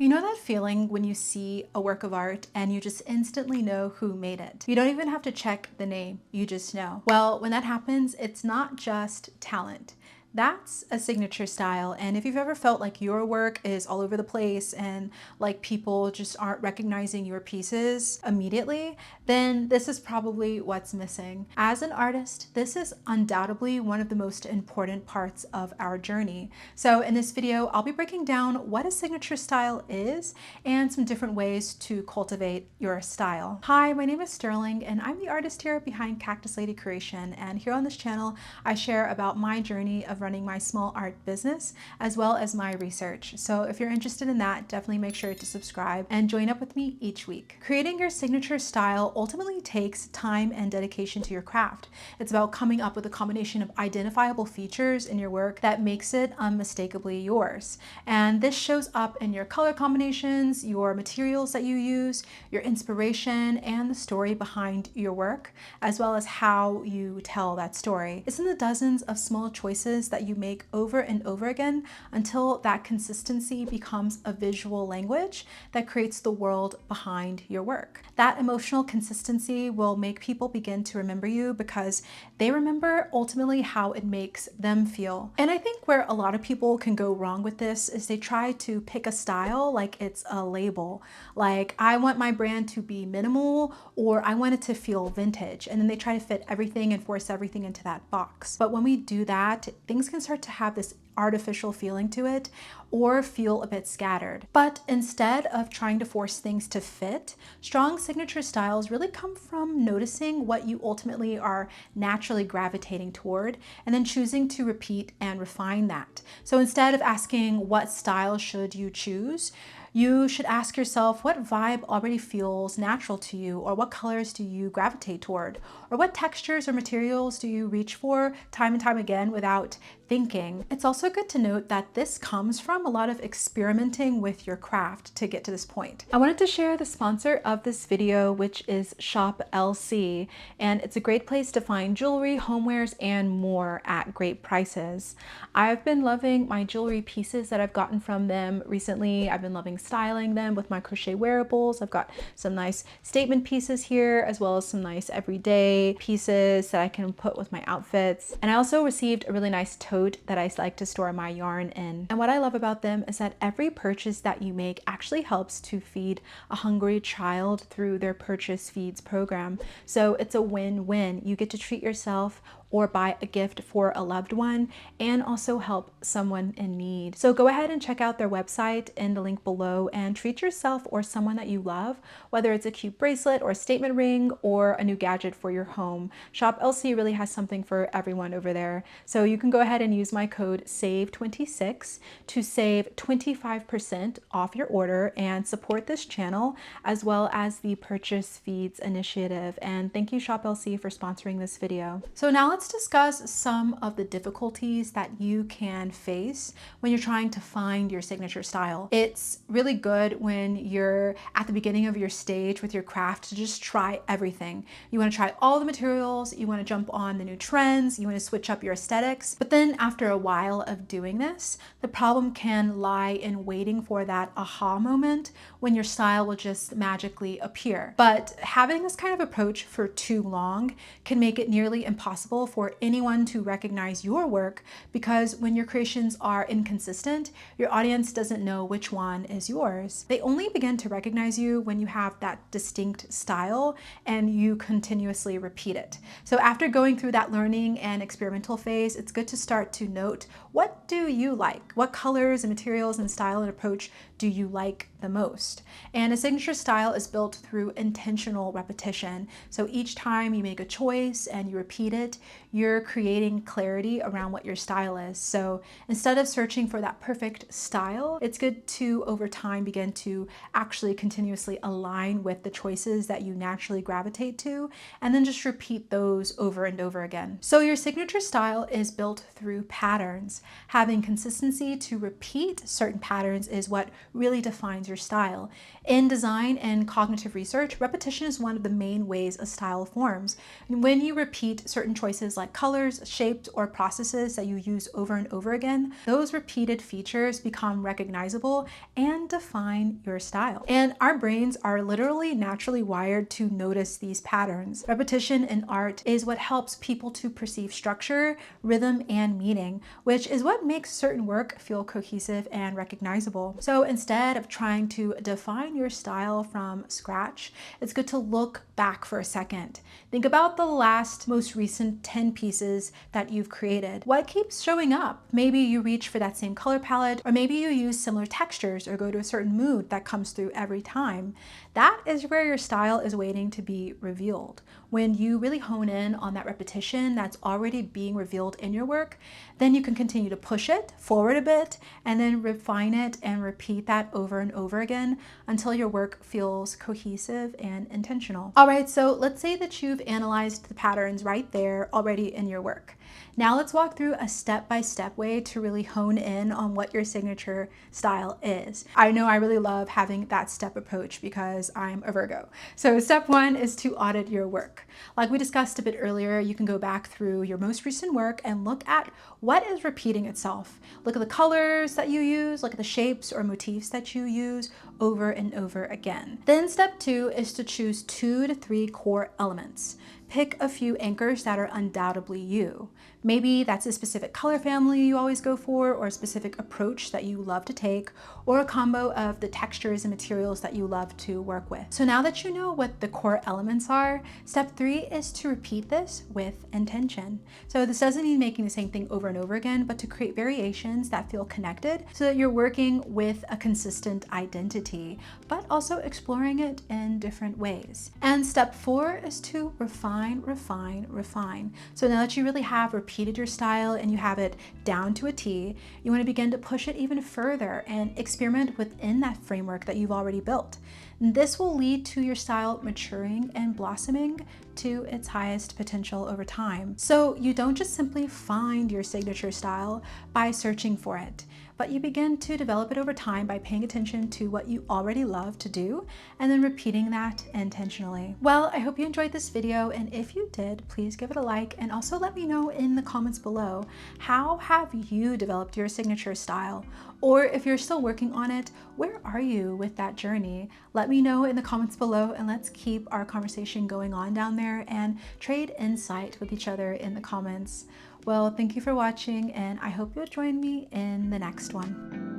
You know that feeling when you see a work of art and you just instantly know who made it? You don't even have to check the name, you just know. Well, when that happens, it's not just talent. That's a signature style. And if you've ever felt like your work is all over the place and like people just aren't recognizing your pieces immediately, then this is probably what's missing. As an artist, this is undoubtedly one of the most important parts of our journey. So in this video, I'll be breaking down what a signature style is and some different ways to cultivate your style. Hi, my name is Sterling and I'm the artist here behind Cactus Lady Creation. And here on this channel, I share about my journey of running my small art business as well as my research. So if you're interested in that, definitely make sure to subscribe and join up with me each week. Creating your signature style ultimately takes time and dedication to your craft. It's about coming up with a combination of identifiable features in your work that makes it unmistakably yours. And this shows up in your color combinations, your materials that you use, your inspiration, and the story behind your work, as well as how you tell that story. It's in the dozens of small choices that you make over and over again until that consistency becomes a visual language that creates the world behind your work. That emotional consistency will make people begin to remember you because they remember ultimately how it makes them feel. And I think where a lot of people can go wrong with this is they try to pick a style like it's a label. Like, I want my brand to be minimal, or I want it to feel vintage. And then they try to fit everything and force everything into that box. But when we do that, things can start to have this artificial feeling to it or feel a bit scattered. But instead of trying to force things to fit, strong signature styles really come from noticing what you ultimately are naturally gravitating toward and then choosing to repeat and refine that. So instead of asking what style should you choose, you should ask yourself what vibe already feels natural to you, or what colors do you gravitate toward, or what textures or materials do you reach for time and time again without thinking. It's also good to note that this comes from a lot of experimenting with your craft to get to this point. I wanted to share the sponsor of this video, which is Shop LC, and it's a great place to find jewelry, homewares, and more at great prices. I've been loving my jewelry pieces that I've gotten from them recently. I've been loving styling them with my crochet wearables. I've got some nice statement pieces here, as well as some nice everyday pieces that I can put with my outfits. And I also received a really nice tote that I like to store my yarn in. And what I love about them is that every purchase that you make actually helps to feed a hungry child through their Purchase Feeds program. So it's a win-win. You get to treat yourself or buy a gift for a loved one and also help someone in need. So go ahead and check out their website in the link below and treat yourself or someone that you love, whether it's a cute bracelet or a statement ring or a new gadget for your home. Shop LC really has something for everyone over there. So you can go ahead and use my code SAVE26 to save 25% off your order and support this channel as well as the Purchase Feeds initiative. And thank you, Shop LC, for sponsoring this video. So now let's discuss some of the difficulties that you can face when you're trying to find your signature style. It's really good when you're at the beginning of your stage with your craft to just try everything. You want to try all the materials, you want to jump on the new trends, you want to switch up your aesthetics. But then after a while of doing this, the problem can lie in waiting for that aha moment when your style will just magically appear. But having this kind of approach for too long can make it nearly impossible for anyone to recognize your work, because when your creations are inconsistent, your audience doesn't know which one is yours. They only begin to recognize you when you have that distinct style and you continuously repeat it. So after going through that learning and experimental phase, it's good to start to note, what do you like? What colors and materials and style and approach do you like the most? And a signature style is built through intentional repetition. So each time you make a choice and you repeat it, you're creating clarity around what your style is. So instead of searching for that perfect style, it's good to over time begin to actually continuously align with the choices that you naturally gravitate to, and then just repeat those over and over again. So your signature style is built through patterns. Having consistency to repeat certain patterns is what really defines your style. In design and cognitive research, repetition is one of the main ways a style forms. And when you repeat certain choices like colors, shapes, or processes that you use over and over again, those repeated features become recognizable and define your style. And our brains are literally naturally wired to notice these patterns. Repetition in art is what helps people to perceive structure, rhythm, and meaning, which is what makes certain work feel cohesive and recognizable. So instead of trying to define your style from scratch, it's good to look back for a second. Think about the most recent 10 pieces that you've created. What keeps showing up? Maybe you reach for that same color palette, or maybe you use similar textures or go to a certain mood that comes through every time. That is where your style is waiting to be revealed. When you really hone in on that repetition that's already being revealed in your work, then you can continue to push it forward a bit and then refine it and repeat that over and over again until your work feels cohesive and intentional. All right, so let's say that you've analyzed the patterns right there already in your work. Now let's walk through a step-by-step way to really hone in on what your signature style is. I know I really love having that step approach because I'm a Virgo. So step one is to audit your work. Like we discussed a bit earlier, you can go back through your most recent work and look at what is repeating itself. Look at the colors that you use, look at the shapes or motifs that you use over and over again. Then step two is to choose 2 to 3 core elements. Pick a few anchors that are undoubtedly you. Maybe that's a specific color family you always go for, or a specific approach that you love to take, or a combo of the textures and materials that you love to work with. So now that you know what the core elements are, step 3 is to repeat this with intention. So this doesn't mean making the same thing over and over again, but to create variations that feel connected so that you're working with a consistent identity, but also exploring it in different ways. And step 4 is to refine, refine, refine. So now that you really have repeated your style and you have it down to a T, you want to begin to push it even further and experiment within that framework that you've already built. And this will lead to your style maturing and blossoming to its highest potential over time. So you don't just simply find your signature style by searching for it, but you begin to develop it over time by paying attention to what you already love to do and then repeating that intentionally. Well, I hope you enjoyed this video, and if you did, please give it a like and also let me know in the comments below, how have you developed your signature style? Or if you're still working on it, where are you with that journey? Let me know in the comments below, and let's keep our conversation going on down there and trade insight with each other in the comments. Well, thank you for watching, and I hope you'll join me in the next one.